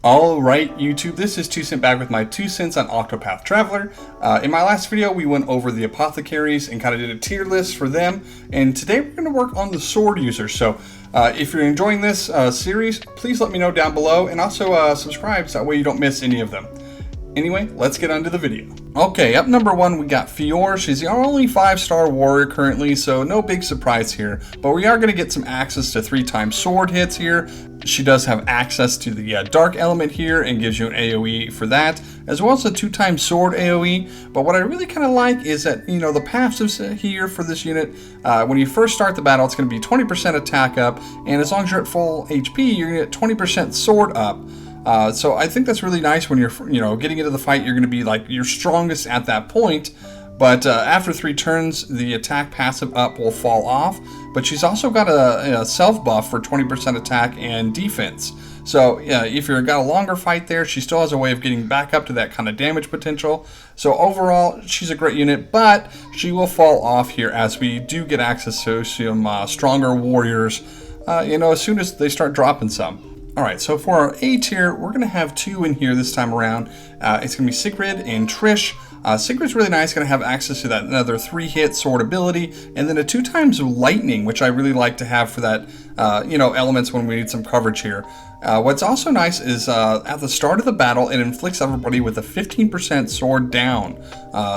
Alright YouTube, this is 2 Cent back with my 2 cents on OCTOPATH TRAVELER. In my last video we went over the apothecaries and kind of did a tier list for them, and today we're going to work on the sword users. So if you're enjoying this series, please let me know down below, and also subscribe so that way you don't miss any of them. Anyway, let's get on to the video. Okay, up number 1 we got Fiora. She's the only 5-star warrior currently, so no big surprise here. But we are going to get some access to 3x sword hits here. She does have access to the dark element here and gives you an AoE for that, as well as a 2x sword AoE. But what I really kind of like is that, you know, the passives here for this unit, when you first start the battle, it's going to be 20% attack up, and as long as you're at full HP, you're going to get 20% sword up. So I think that's really nice when you're, getting into the fight. You're going to be like your strongest at that point, but after 3 turns, the attack passive up will fall off. But she's also got a self buff for 20% attack and defense. So if you've got a longer fight there, she still has a way of getting back up to that kind of damage potential. So overall, she's a great unit, but she will fall off here as we do get access to some stronger warriors, as soon as they start dropping some. Alright, so for our A tier, we're going to have 2 in here this time around. It's going to be Sigrid and Trish. Sigrid's really nice, going to have access to that another 3-hit sword ability, and then a 2x lightning, which I really like to have for that, elements when we need some coverage here. What's also nice is at the start of the battle, it inflicts everybody with a 15% sword down.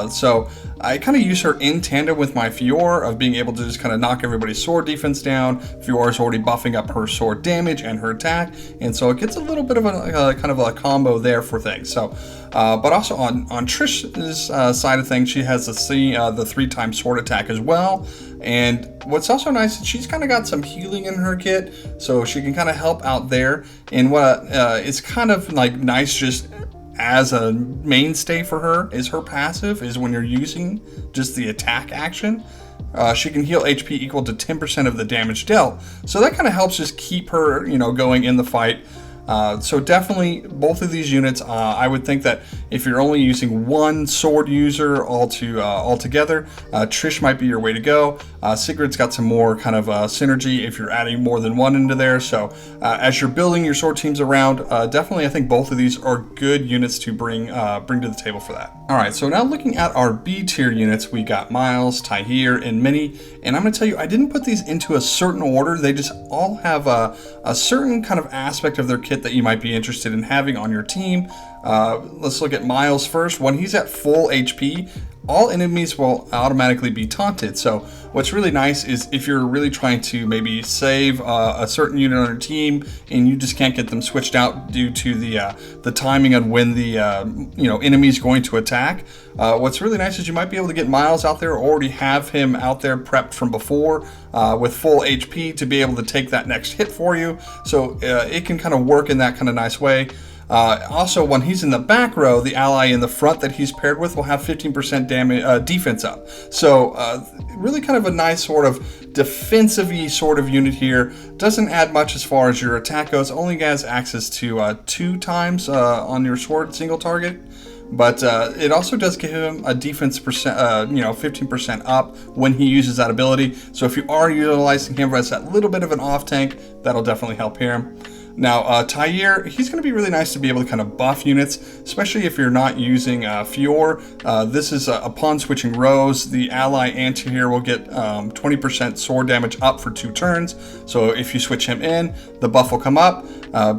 So I kind of use her in tandem with my Fiora of being able to just kind of knock everybody's sword defense down. Fiora's already buffing up her sword damage and her attack, and so it gets a little bit of a kind of a combo there for things. So, but also on Trish's side of things, she has the 3x sword attack as well. And what's also nice is she's kind of got some healing in her kit, so she can kind of help out there. And what it's kind of like nice just as a mainstay for her is her passive is when you're using just the attack action. She can heal HP equal to 10% of the damage dealt. So that kind of helps just keep her, going in the fight. So definitely both of these units, I would think that if you're only using one sword user altogether, Trish might be your way to go. Sigrid's got some more kind of synergy if you're adding more than one into there. So as you're building your sword teams around, definitely I think both of these are good units to bring to the table for that. Alright, so now looking at our B tier units, we got Miles, Tahir, and Minnie. And I'm going to tell you, I didn't put these into a certain order. They just all have a certain kind of aspect of their kit that you might be interested in having on your team. Let's look at Miles first. When he's at full HP, all enemies will automatically be taunted. So what's really nice is if you're really trying to maybe save a certain unit on your team and you just can't get them switched out due to the timing on when the enemy's going to attack, what's really nice is you might be able to get Miles out there, or already have him out there prepped from before with full HP to be able to take that next hit for you. So it can kind of work in that kind of nice way. Also, when he's in the back row, the ally in the front that he's paired with will have 15% damage defense up. So really kind of a nice sort of defensive-y sort of unit here. Doesn't add much as far as your attack goes. Only has access to 2x on your sword single target. But it also does give him a defense percent, 15% up when he uses that ability. So if you are utilizing him as that little bit of an off tank, that'll definitely help him. Now, Tahir, he's going to be really nice to be able to kind of buff units, especially if you're not using Fiora. This is upon switching rows, the ally and Tahir will get 20% sword damage up for 2 turns. So if you switch him in, the buff will come up,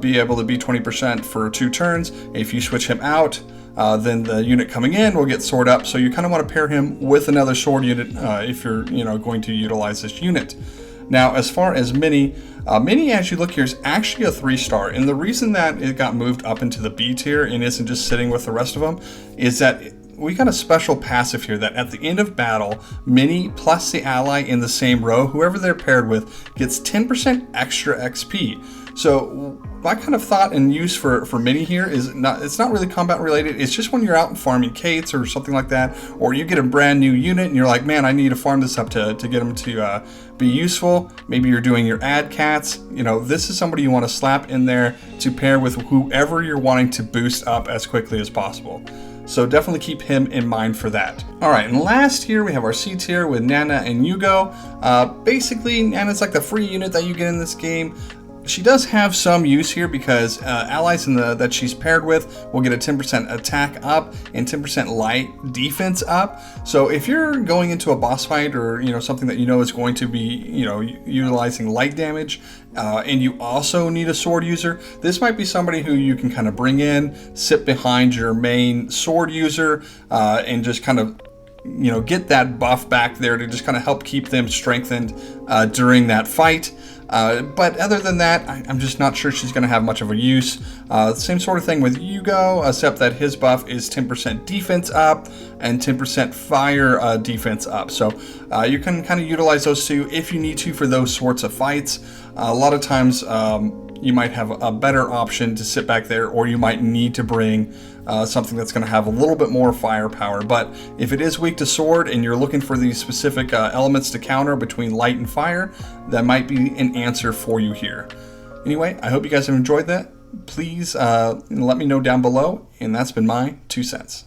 be able to be 20% for 2 turns. If you switch him out, then the unit coming in will get sword up. So you kind of want to pair him with another sword unit if you're going to utilize this unit. Now, as far as Minnie, as you look here, is actually a 3-star, and the reason that it got moved up into the B tier and isn't just sitting with the rest of them is that we got a special passive here that at the end of battle, Minnie plus the ally in the same row, whoever they're paired with, gets 10% extra XP. So my kind of thought and use for Minnie here is it's not really combat related. It's just when you're out farming Kates or something like that, or you get a brand new unit and you're like, man, I need to farm this up to get them to be useful. Maybe you're doing your ad cats. This is somebody you want to slap in there to pair with whoever you're wanting to boost up as quickly as possible. So definitely keep him in mind for that. Alright, and last here we have our C tier with Nana and Hugo. Basically, Nana's like the free unit that you get in this game. She does have some use here because allies that she's paired with will get a 10% attack up and 10% light defense up. So if you're going into a boss fight or something that is going to be utilizing light damage, and you also need a sword user, this might be somebody who you can kind of bring in, sit behind your main sword user, and just kind of get that buff back there to just kind of help keep them strengthened during that fight. But other than that, I'm just not sure she's going to have much of a use. Same sort of thing with Hugo, except that his buff is 10% defense up and 10% fire defense up. So you can kind of utilize those two if you need to for those sorts of fights. A lot of times you might have a better option to sit back there, or you might need to bring something that's going to have a little bit more firepower. But if it is weak to sword and you're looking for these specific elements to counter between light and fire, that might be an answer for you here. Anyway, I hope you guys have enjoyed that. Please let me know down below, and that's been my 2 cents.